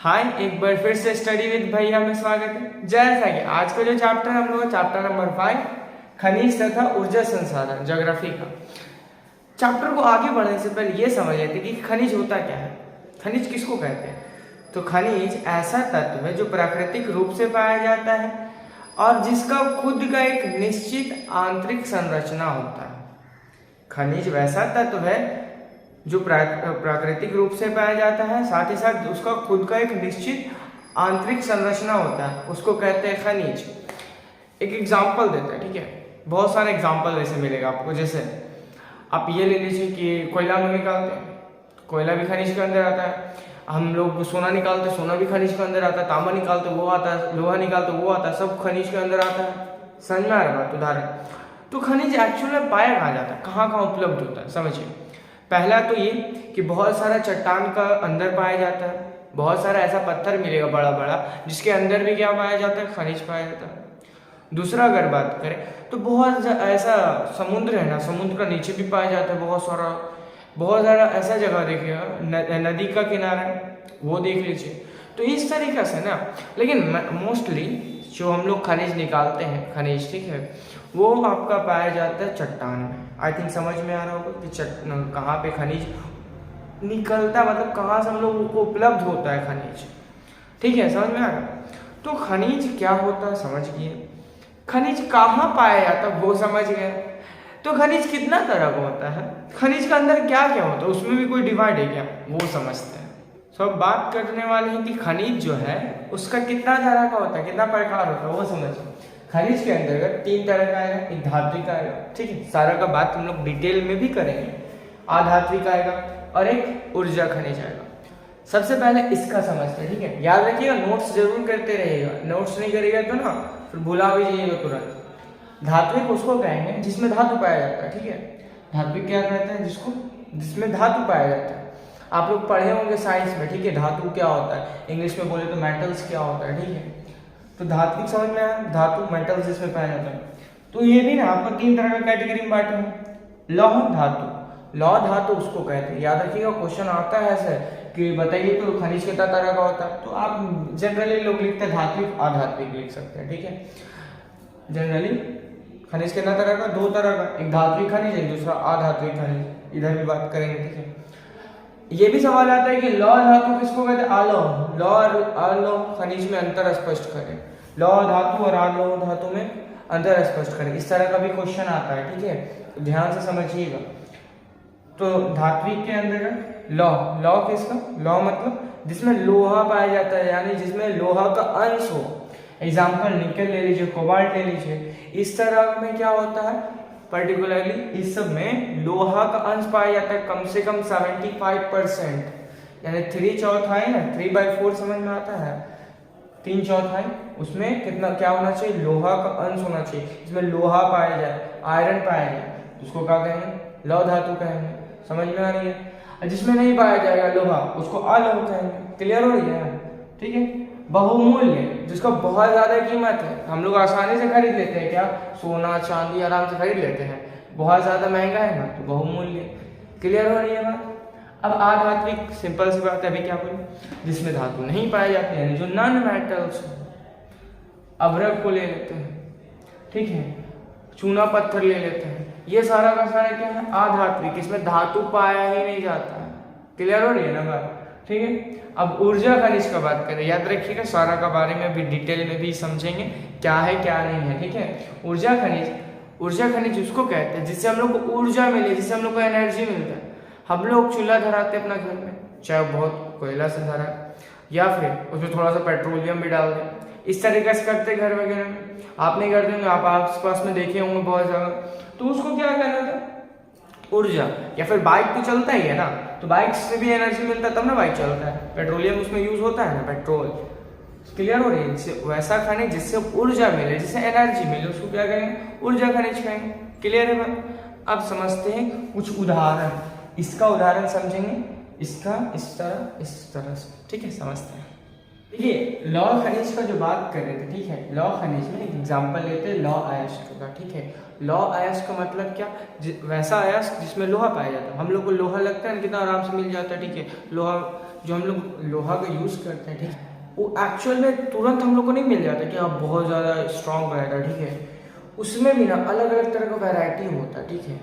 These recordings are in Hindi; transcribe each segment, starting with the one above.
हाय, एक बार फिर से स्टडी विद भैया में स्वागत है। जैसा कि आज का जो चैप्टर हम लोग चैप्टर नंबर 5 खनिज तथा ऊर्जा संसाधन ज्योग्राफी का चैप्टर को आगे बढ़ने से पहले ये समझ लेते कि खनिज होता क्या है, खनिज किसको कहते हैं। तो खनिज ऐसा तत्व है जो प्राकृतिक रूप से पाया जाता है और जिसका खुद का एक निश्चित आंतरिक संरचना होता है। खनिज वैसा तत्व है जो प्राकृतिक रूप से पाया जाता है, साथ ही साथ उसका खुद का एक निश्चित आंतरिक संरचना होता है, उसको कहते हैं खनिज। एक एग्जांपल देते हैं, ठीक है। बहुत सारे एग्जांपल वैसे मिलेगा आपको। जैसे आप ये ले लीजिए कि कोयला हम निकालते हैं, कोयला भी खनिज के अंदर आता है। हम लोग सोना निकालते हैं, सोना भी खनिज के अंदर आता है। तांबा निकालते वो आता है, लोहा निकालते वो आता है, सब खनिज के अंदर आता है। समझ में आ रहा है उदाहरण। तो खनिज एक्चुअल में पाया कहाँ जाता है, कहाँ कहाँ उपलब्ध होता है, समझिए। पहला तो ये कि बहुत सारा चट्टान का अंदर पाया जाता है, बहुत सारा ऐसा पत्थर मिलेगा बड़ा बड़ा जिसके अंदर भी क्या पाया जाता है, खनिज पाया जाता है। दूसरा अगर बात करें तो बहुत ऐसा समुद्र है ना, समुद्र का नीचे भी पाया जाता है बहुत सारा ऐसा जगह देखिएगा, नदी का किनारा वो देख लीजिए। तो इस तरीके से ना, लेकिन मोस्टली जो हम लोग खनिज निकालते हैं, खनिज ठीक है, वो आपका पाया जाता है चट्टान में। आई थिंक समझ में आ रहा होगा कि कहाँ पे खनिज निकलता है, मतलब कहाँ से हम लोग को उपलब्ध होता है खनिज, ठीक है। समझ में आ रहा। तो खनिज क्या होता है समझ गए, खनिज कहाँ पाया जाता है वो समझ गए। तो खनिज कितना तरह का होता है, खनिज के अंदर क्या क्या होता है, उसमें भी कोई डिवाइड है क्या, वो समझते हैं। सब बात करने वाले हैं कि खनिज जो है उसका कितना तरह का होता है, कितना प्रकार होता है, वो समझिए। खनिज के अंतर्गत 3 तरह का आएगा, एक धात्विक आएगा, ठीक है, सारा का बात हम लोग डिटेल में भी करेंगे। अधात्विक आएगा और एक ऊर्जा खनिज आएगा। सबसे पहले इसका समझते हैं, ठीक है। याद रखिएगा, नोट्स जरूर करते रहिएगा, नोट्स नहीं करिएगा तो ना फिर भुला भी जाइएगा तुरंत। धात्विक उसको कहेंगे जिसमें धातु पाया जाता है, ठीक है। धात्विक क्या कहते हैं, जिसमें धातु पाया जाता है। आप लोग पढ़े होंगे साइंस में, ठीक है, धातु क्या होता है, इंग्लिश में बोले तो मेटल्स क्या होता है, ठीक है। तो धात्विक समझ में आया, धातु मेटल्स जिसमें पाया जाता है। तो ये भी ना आपको 3 तरह का कैटेगरी में बांटे हैं। लौह धातु, लौह धातु उसको कहते हैं। याद रखिएगा, क्वेश्चन आता है ऐसे कि बताइए तो खनिज कितना तरह का होता है, तो आप जनरली लोग लिखते हैं धात्विक अधात्विक लिख सकते हैं, ठीक है। जनरली खनिज कितना तरह का, 2 तरह का, एक धात्विक खनिज एक दूसरा अधात्विक खनिज। इधर भी बात करेंगे, ठीक है। ये भी सवाल आता है कि लौह धातु किसको कहते हैं, अलोह। लौह और अलोह खनिज में अंतर स्पष्ट करें, लौह धातु और अलोह धातु में अंतर स्पष्ट करें। इस तरह का भी क्वेश्चन आता है, ठीक है, तो ध्यान से समझिएगा। तो धात्विक के अंदर लौह, लौह किसका, लौह मतलब जिसमें लोहा पाया जाता है, यानी जिसमें लोहा का अंश हो। एग्जाम्पल निकल ले लीजिए, कोबाल्ट ले लीजिए। इस तरह में क्या होता है, पर्टिकुलरली इस सब में लोहा का अंश पाया जाता है कम से कम 75%, यानी 3/4 ना, 3/4 समझ में आता है, 3/4 उसमें कितना क्या होना चाहिए, लोहा का अंश होना चाहिए। इसमें लोहा पाया जाए, आयरन पाया जाए, उसको क्या कहेंगे, लौह धातु कहेंगे। समझ में आ रही है। जिसमें नहीं पाया जाएगा लोहा, उसको अलोह कहेंगे। क्लियर हो रही है, ठीक है। बहुमूल्य, जिसका बहुत ज्यादा कीमत है, हम लोग आसानी से खरीद लेते हैं, क्या सोना चांदी आराम से खरीद लेते हैं, बहुत ज्यादा महंगा है ना, तो बहुमूल्य। क्लियर हो रही है बात। अब अधात्विक, सिंपल सी बात है, अभी क्या बोले, जिसमें धातु नहीं पाई जाती है, जो नॉन मेटल्स। अभ्रक को ले लेते हैं, ठीक है, चूना पत्थर ले लेते हैं, ये सारा का सारा क्या है, अधात्विक, इसमें धातु पाया ही नहीं जाता है। क्लियर हो रही है ना बात, ठीक है। अब ऊर्जा खनिज का बात करें, याद रखिएगा, सारा का बारे में भी डिटेल में भी समझेंगे क्या है क्या नहीं है, ठीक है। ऊर्जा खनिज उसको कहते हैं जिससे हम लोग को ऊर्जा मिले, जिससे हम लोग को एनर्जी मिलता है। हम लोग चूल्हा धराते हैं अपना घर में, चाहे बहुत कोयला से धरा या फिर उसमें थोड़ा सा पेट्रोलियम भी डाल दें, इस तरीके से करते घर वगैरह में। आप नहीं करते होंगे, आप आस पास में देखे होंगे बहुत जगह। तो उसको क्या कहना था, ऊर्जा। या फिर बाइक तो चलता ही है ना, तो बाइक से भी एनर्जी मिलता है तब ना बाइक चलता है, पेट्रोलियम उसमें यूज होता है ना, पेट्रोल। क्लियर हो रही है। वैसा खनिज जिससे ऊर्जा मिले, जिससे एनर्जी मिले, उसको क्या कहेंगे, ऊर्जा खनिज कहेंगे। क्लियर है बात। अब समझते हैं कुछ उदाहरण, इसका उदाहरण समझेंगे, इसका इस तरह से, ठीक है, समझते हैं। देखिए, लौह खनिज का जो बात कर रहे थे, ठीक है, लौह खनिज में एग्जांपल लेते हैं लौह अयस्क का, ठीक है। लौह अयस्क का मतलब क्या, वैसा अयस्क जिसमें लोहा पाया जाता है। हम लोग को लोहा लगता है कितना आराम से मिल जाता है, ठीक है। लोहा जो हम लोग लोहा का यूज़ करते हैं, ठीक है, वो एक्चुअल में तुरंत हम लोग को नहीं मिल जाता कि आप बहुत ज़्यादा स्ट्रॉन्ग रहेगा, ठीक है। उसमें भी ना अलग अलग तरह का वैरायटी होता है, ठीक है।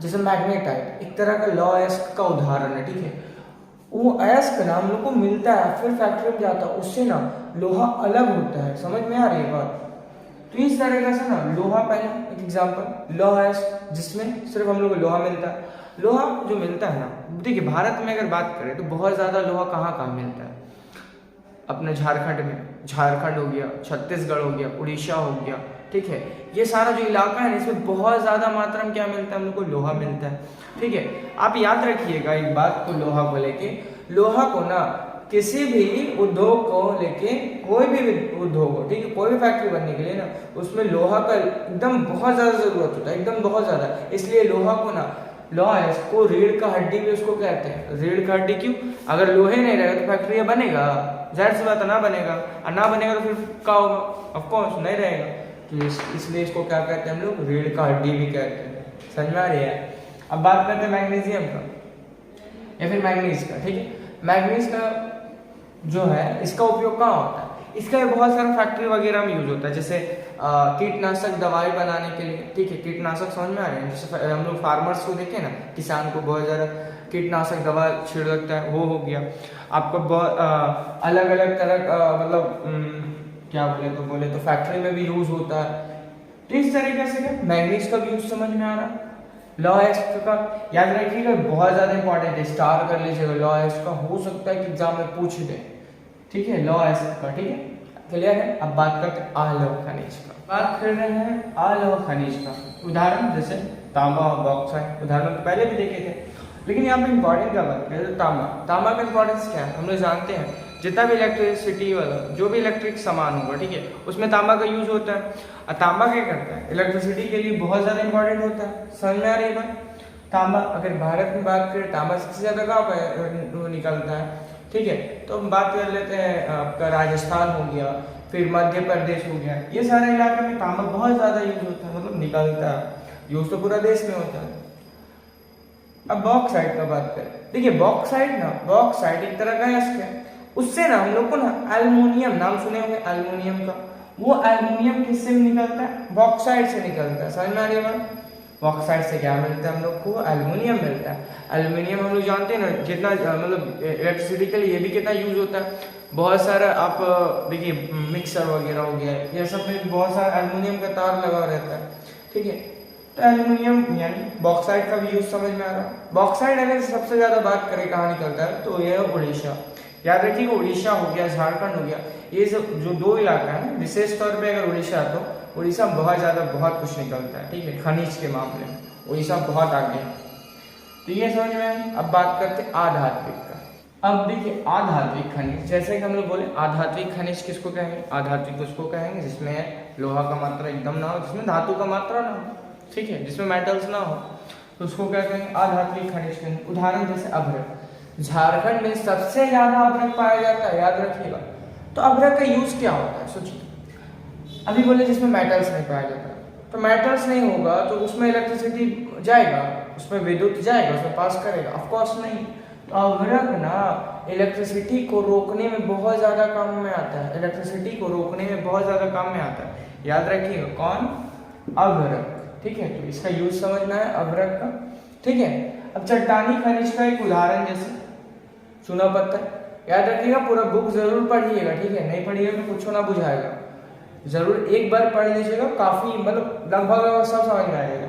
जैसे मैग्नेटाइट एक तरह का लॉ एस्क का उदाहरण है, ठीक है। वो एस्क ना हम लोग को मिलता है, फिर फैक्ट्री में जाता है, उससे ना लोहा अलग होता है। समझ में आ रही है बात? तो इस तरीके से ना लोहा, पहले एक एग्जांपल लोहा एस्क, जिसमें सिर्फ हम लोग को लोहा मिलता है। लोहा जो मिलता है ना, देखिए भारत में अगर बात करें तो बहुत ज़्यादा लोहा कहाँ कहाँ मिलता है। अपने झारखंड में, झारखंड हो गया, छत्तीसगढ़ हो गया, उड़ीसा हो गया, ठीक है। ये सारा जो इलाका है इसमें बहुत ज़्यादा मात्रा में क्या मिलता है, हम लोग को लोहा मिलता है, ठीक है। आप याद रखिएगा एक बात को, लोहा को लेके, लोहा को ना किसी भी उद्योग को लेके, कोई भी उद्योग हो, ठीक है, कोई भी फैक्ट्री बनने के लिए ना उसमें लोहा का एकदम बहुत ज़्यादा ज़रूरत होता है, एकदम बहुत ज़्यादा। इसलिए लोहा को ना, लोहा है इसको रीढ़ का हड्डी भी उसको कहते हैं। रीढ़ का हड्डी क्यों? अगर लोहे नहीं रहेगा तो फैक्ट्री बनेगा? जाहिर सी बात है ना बनेगा, और ना बनेगा तो फिर क्या होगा? ऑफकोर्स नहीं रहेगा। तो इसलिए इसको क्या कहते हैं हम लोग? रीढ़ का हड्डी भी कहते हैं। समझ में आ रही है? अब बात करते हैं मैग्नीशियम का या फिर मैग्नीज का, ठीक है। मैग्नीज का जो है इसका उपयोग कहाँ होता है? इसका बहुत सारा फैक्ट्री वगैरह में यूज होता है, जैसे कीटनाशक दवाई बनाने के लिए, ठीक है। कीटनाशक समझ में आ रहे हैं? जैसे हम लोग फार्मर्स को देखें ना, किसान को बहुत ज़्यादा कीटनाशक दवा छिड़ लगता है, वो हो गया। आपको बहुत अलग अलग तरह का मतलब क्या बोले तो फैक्ट्री में भी यूज होता है। तो इस तरीके से मैग्नीज का भी यूज समझ में आ रहा है। लॉ एस्क का याद रखिएगा, बहुत ज़्यादा इंपॉर्टेंट है, स्टार कर लीजिएगा। लॉ एस्क का हो सकता है कि एग्जाम में पूछ दे, ठीक है। लॉ एस्क का, ठीक है, क्लियर है। अब बात करते हैं अलौह खनिज का। बात कर रहे हैं अलौह खनिज का। उदाहरण जैसे तांबा, बॉक्साइट, उदाहरण तो पहले भी देखे थे, लेकिन यहाँ पे इंपॉर्टेंट का बात करें तो तांबा। तांबा का इंपॉर्टेंस क्या है? हम लोग जानते हैं जितना भी इलेक्ट्रिसिटी वाला जो भी इलेक्ट्रिक सामान होगा, ठीक है, उसमें तांबा का यूज होता है। और तांबा क्या करता है? इलेक्ट्रिसिटी के लिए बहुत ज़्यादा इंपॉर्टेंट होता है। समझ में आ रही है बात? तांबा, अगर भारत में बात करें, तांबा सबसे ज़्यादा कहाँ पर निकलता है, ठीक है। तो हम बात कर लेते हैं आपका राजस्थान हो गया, फिर मध्य प्रदेश हो गया, ये सारे इलाके में तांबा बहुत ज़्यादा यूज होता है, मतलब निकलता है। यूज तो पूरा देश में होता है। अब बॉक्साइट का बात करें, देखिए बॉक्साइट एक तरह का एस्क है। उससे ना हम लोग को ना एल्युमिनियम, नाम सुने होंगे एल्युमिनियम का, वो एल्युमिनियम किससे निकलता है? बॉक्साइट से निकलता है। समझ में आ रही है बात? बॉक्साइट से क्या मिलता है हम लोग को? एल्युमिनियम मिलता है। एल्युमिनियम हम लोग जानते हैं ना कितना मतलब इलेक्ट्रिसिटी के लिए ये भी कितना यूज होता है। बहुत सारा आप देखिए मिक्सर वगैरह हो गया, ये सब में बहुत सारा एल्युमिनियम का तार लगा रहता है, ठीक है। तो एल्युमिनियम यानी बॉक्साइट का भी यूज समझ में आ रहा है। बॉक्साइट अगर सबसे ज्यादा बात करें कहाँ निकलता है तो ये उड़ीसा। याद रखिएगा, उड़ीसा हो गया, झारखंड हो गया, ये सब जो दो इलाका है, विशेष तौर पे अगर उड़ीसा है तो उड़ीसा में बहुत कुछ निकलता है, ठीक है, खनिज के मामले में उड़ीसा बहुत आगे है। तो ये समझ में। अब बात करते हैं आधात्विक का। अब देखिए आधात्विक खनिज, जैसे कि हम लोग बोले आधात्विक खनिज किसको कहेंगे? आधात्विक उसको कहेंगे जिसमें लोहा का मात्रा एकदम ना हो, जिसमें धातु का मात्रा ना हो, ठीक है, जिसमें मेटल्स ना हो, तो उसको क्या कहेंगे? आधात्विक खनिज कहेंगे। उदाहरण जैसे अभ्रक, झारखंड में सबसे ज्यादा अभ्रक पाया जाता है, याद रखिएगा। तो अभ्रक का यूज क्या होता है? सोचिए, अभी बोले जिसमें मेटल्स नहीं पाया जाता, तो मेटल्स नहीं होगा तो उसमें इलेक्ट्रिसिटी जाएगा, उसमें विद्युत जाएगा, उसमें पास करेगा? ऑफ कोर्स नहीं। तो अभ्रक ना इलेक्ट्रिसिटी को रोकने में बहुत ज्यादा काम में आता है, इलेक्ट्रिसिटी को रोकने में बहुत ज्यादा काम में आता है। याद रखिएगा कौन? अभ्रक, ठीक है। तो इसका यूज समझना है अभ्रक का, ठीक है। अब चट्टानी खनिज का एक उदाहरण जैसे चूना पत्थर, याद रखिएगा, पूरा बुक जरूर पढ़िएगा, ठीक है, नहीं पढ़िएगा तो कुछ ना बुझाएगा, जरूर एक बार पढ़ लीजिएगा, काफी मतलब लगभग सब समझ में आएगा।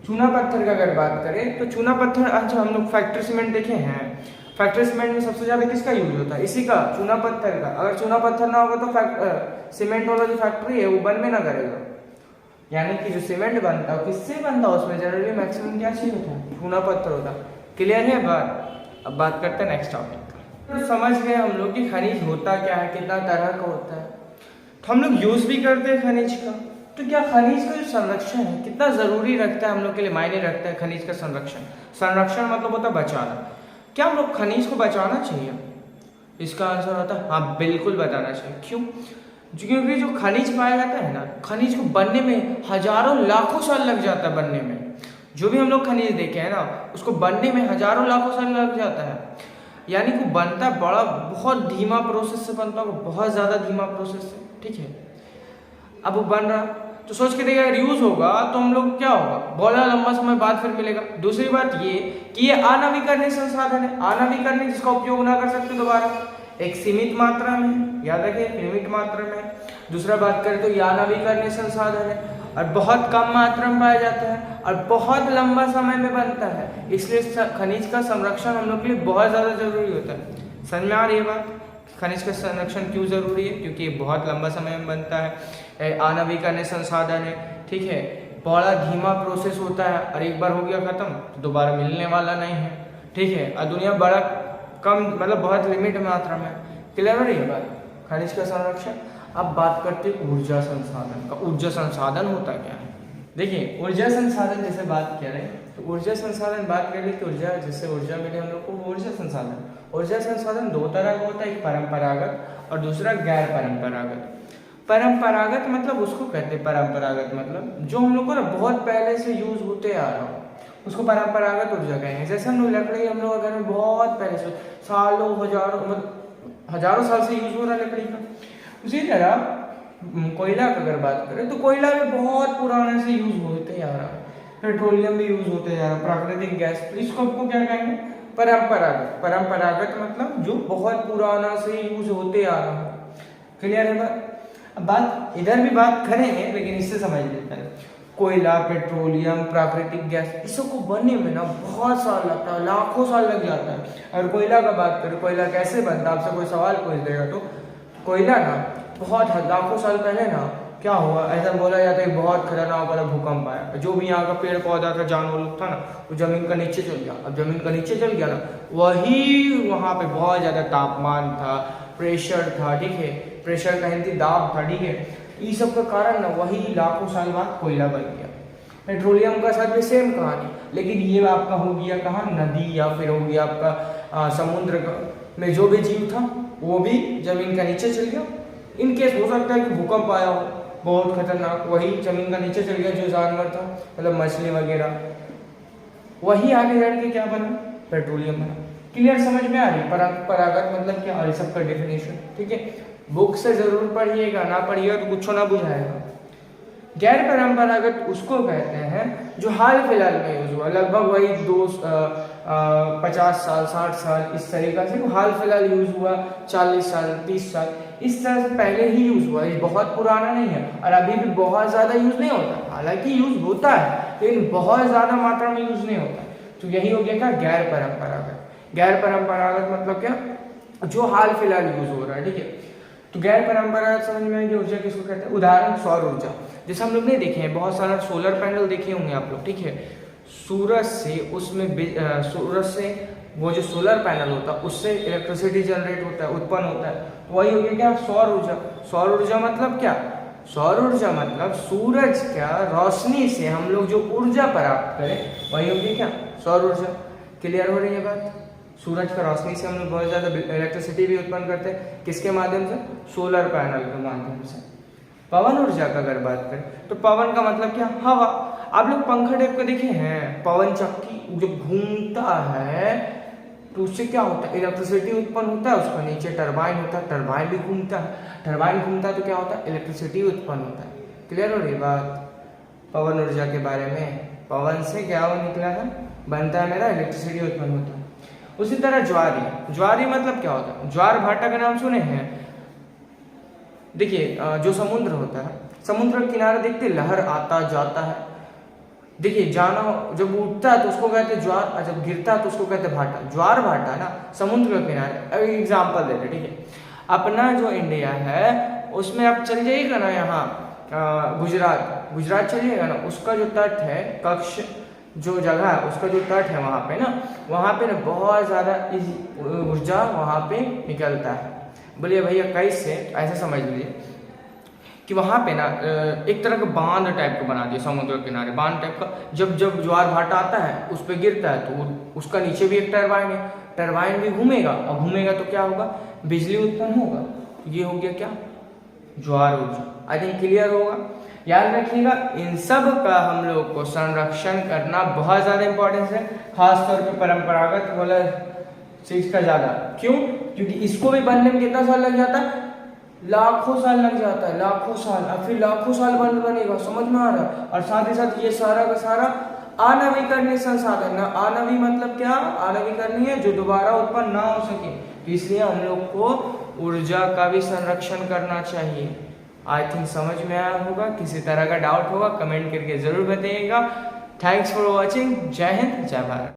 चूना पत्थर का अगर बात करें तो चूना पत्थर, अच्छा हम लोग फैक्ट्री सीमेंट देखे हैं, फैक्ट्री सीमेंट में सबसे ज्यादा किसका यूज होता है? इसी का, चूना पत्थर का। अगर चूना पत्थर ना होगा तो सीमेंट वाला जो फैक्ट्री है वो बन में ना करेगा। यानी कि जो सीमेंट बनता है किससे बनता है? उसमें जनरली मैक्सिमम क्या चीज होता है? चूना पत्थर होता है। क्लियर है बात? अब बात करते हैं नेक्स्ट टॉपिक का। तो समझ गए हम लोग कि खनिज होता क्या है, कितना तरह का होता है, तो हम लोग यूज भी करते हैं खनिज का। तो क्या खनिज का जो संरक्षण है कितना जरूरी रखता है हम लोग के लिए, मायने रखता है खनिज का संरक्षण? संरक्षण मतलब होता है बचाना। क्या हम लोग खनिज को बचाना चाहिए? इसका आंसर होता है हाँ, बिल्कुल बताना चाहिए। क्यों? क्योंकि जो खनिज पाया जाता है ना, खनिज को बनने में हजारों लाखों साल लग जाता है बनने में। जो भी हम लोग खनिज देखे हैं ना, उसको बनने में हजारों लाखों साल लग जाता है। यानी कि बनता बड़ा बहुत धीमा प्रोसेस से बनता होगा, बहुत ज़्यादा धीमा प्रोसेस से, ठीक है। अब वो बन रहा तो सोच के देखिए, अगर यूज़ होगा तो हम लोग क्या होगा, बहुत लंबा समय बाद फिर मिलेगा। दूसरी बात ये कि ये अनवीकरणीय संसाधन है, अनवीकरणीय जिसका उपयोग ना कर सकते दोबारा, एक सीमित मात्रा में, याद रखिए सीमित मात्रा में। दूसरा बात करें तो ये अनवीकरणीय संसाधन है और बहुत कम मात्रा में पाया जाता है और बहुत लंबा समय में बनता है, इसलिए खनिज का संरक्षण हम लोग के लिए बहुत ज़्यादा जरूरी होता है। समझ में आ रही है बात, खनिज का संरक्षण क्यों जरूरी है, क्योंकि ये बहुत लंबा समय में बनता है, अनवीकरणीय संसाधन है, ठीक है, बड़ा धीमा प्रोसेस होता है और एक बार हो गया खत्म तो दोबारा मिलने वाला नहीं है, ठीक है, और दुनिया बड़ा कम मतलब बहुत लिमिट मात्रा में। क्लियर हो रही है बात, खनिज का संरक्षण। अब बात करते हैं ऊर्जा संसाधन का। ऊर्जा संसाधन होता क्या है, देखिए ऊर्जा संसाधन जैसे बात कर रहे हैं तो ऊर्जा संसाधन बात कर ली कि ऊर्जा, जिससे ऊर्जा मिले हम लोग को, ऊर्जा संसाधन। ऊर्जा संसाधन दो तरह का होता है, एक परंपरागत और दूसरा गैर परंपरागत। परंपरागत मतलब उसको कहते हैं, परंपरागत मतलब जो हम लोग को ना बहुत पहले से यूज होते आ रहा हो, उसको परंपरागत ऊर्जा कहेंगे। जैसे हम लोग लकड़ी हम लोग घर में बहुत पहले से सालों हजारों साल से यूज हो रहा है लकड़ी का। उसी तरह कोयला की अगर बात करें तो कोयला भी बहुत पुराने से यूज होते आ रहा है, पेट्रोलियम भी यूज होते जा रहा है, प्राकृतिक गैस, तो इसको आपको क्या कहेंगे, परंपरागत। परंपरागत मतलब जो बहुत पुराना से यूज होते आ रहा है। क्लियर है बात। अब बात इधर भी बात करेंगे लेकिन इससे समझ लेते हैं, कोयला, पेट्रोलियम, प्राकृतिक गैस, इस सबको बनने में ना बहुत साल लगता है, लाखों साल लग जाता है। और कोयला का बात करें, कोयला कैसे बनता है, आपसे कोई सवाल पूछ देगा तो कोयला ना बहुत लाखों साल पहले ना क्या हुआ, ऐसा बोला जाता है बहुत खतरनाक वाला भूकंप आया, जो भी यहाँ का पेड़ पौधा था, जानवर लोग था ना, वो जमीन का नीचे चल गया। अब जमीन का नीचे चल गया ना, वही वहाँ पे बहुत ज़्यादा तापमान था, प्रेशर था, ठीक है, प्रेशर का हिंदी दाब था, ठीक है, इस सब का कारण ना वही लाखों साल बाद कोयला बन गया। पेट्रोलियम का साथ भी सेम कहानी, लेकिन ये आपका हो गया कहाँ, नदी या फिर हो गया आपका समुद्र में जो भी जीव था वो भी जमीन का नीचे चल गया। इन केस हो सकता है कि भूकंप आया हो बहुत खतरनाक, वही जमीन का नीचे चल गया, जो जानवर था मतलब मछली वगैरह, वही आगे जाके के क्या बना, पेट्रोलियम बना। क्लियर, समझ में आ रही है परंपरागत मतलब क्या, और सबका डेफिनेशन, ठीक है, बुक से जरूर पढ़िएगा, ना पढ़िएगा तो कुछ ना बुझाएगा। गैर परंपरागत उसको कहते हैं जो हाल फिलहाल में यूज हुआ, लगभग वही 50 साल 60 साल इस तरीका से हाल फिलहाल यूज हुआ, 40 साल 30 साल इस तरह से पहले ही यूज हुआ, ये बहुत पुराना नहीं है और अभी भी बहुत ज्यादा यूज नहीं होता, हालांकि यूज होता है लेकिन बहुत ज्यादा मात्रा में यूज नहीं होता। तो यही हो गया क्या, गैर परंपरागत। गैर परंपरागत मतलब क्या, जो हाल फिलहाल यूज हो रहा है, ठीक है। तो गैर परंपरागत समझ में आएगी, ऊर्जा किसको कहते हैं, उदाहरण सौर ऊर्जा, जैसे हम लोग ने देखे हैं बहुत सारा सोलर पैनल देखे होंगे आप लोग, ठीक है, सूरज से उसमें सूरज से वो जो सोलर पैनल होता है उससे इलेक्ट्रिसिटी जनरेट होता है, उत्पन्न होता है, वही हो गया क्या, सौर ऊर्जा। सौर ऊर्जा मतलब क्या, सौर ऊर्जा मतलब सूरज क्या रोशनी से हम लोग जो ऊर्जा प्राप्त करें वही हो गया क्या, सौर ऊर्जा। क्लियर हो रही है बात, सूरज का रोशनी से हम लोग बहुत ज़्यादा इलेक्ट्रिसिटी भी उत्पन्न करते हैं, किसके माध्यम से, सोलर पैनल के माध्यम से। पवन ऊर्जा का अगर बात करें तो पवन का मतलब क्या, हवा। आप लोग पंखा टाइप का देखे हैं, पवन चक्की जब घूमता है तो उससे क्या होता है, इलेक्ट्रिसिटी उत्पन्न होता है, उसका नीचे टरबाइन होता है, टरबाइन भी घूमता है, टरबाइन घूमता है तो क्या होता है, इलेक्ट्रिसिटी उत्पन्न होता है। क्लियर हो रही बात पवन ऊर्जा के बारे में, पवन से क्या वो निकला है, बनता है मेरा, इलेक्ट्रिसिटी उत्पन्न होता है। उसी तरह ज्वारी, ज्वारी मतलब क्या होता है, ज्वार भाटा का नाम सुने हैं, देखिए जो समुद्र होता है, समुद्र के किनारे देखते लहर आता जाता है, देखिए जाना जब उठता है तो उसको कहते हैं ज्वार और जब गिरता है तो उसको कहते हैं भाटा। ज्वार भाटा ना समुद्र के किनारे। अब एग्जाम्पल देते, ठीक है, अपना जो इंडिया है उसमें आप चल जाइएगा ना, यहाँ गुजरात चलिएगा ना, उसका जो तट है, कक्ष जो जगह है उसका जो तट है वहाँ पे ना बहुत ज़्यादा ऊर्जा वहाँ पे निकलता है। बोलिए भैया कैसे, ऐसे समझ लीजिए कि वहाँ पे ना एक तरह का बांध टाइप का बना दिया समुद्र के किनारे, बांध टाइप का, जब जब ज्वार भाटा आता है उस पर गिरता है तो उसका नीचे भी एक टरबाइन है, टरबाइन भी घूमेगा और घूमेगा तो क्या होगा, बिजली उत्पन्न होगा। ये हो गया क्या, ज्वार ऊर्जा। आई थिंक क्लियर होगा। याद रखिएगा इन सब का हम लोग को संरक्षण करना बहुत ज़्यादा इंपॉर्टेंस है, खासतौर पर परंपरागत बोला 6 का ज्यादा। क्यों? क्योंकि इसको भी बनने में कितना साल लग जाता है? लाखों साल लग जाता है, लाखों साल। अब फिर लाखों साल बंद बनेगा, समझ में आ रहा है? और साथ ही साथ ये सारा का सारा अनवीकरणीय संसाधन। ना अनवी मतलब क्या? अनवीकरणीय, जो दोबारा उत्पन्न ना हो सके। तो इसलिए हम लोग को ऊर्जा का भी संरक्षण करना चाहिए। आई थिंक समझ में आया होगा। किसी तरह का डाउट होगा कमेंट करके जरूर बताइएगा। Thanks for watching. जय हिंद, जय भारत।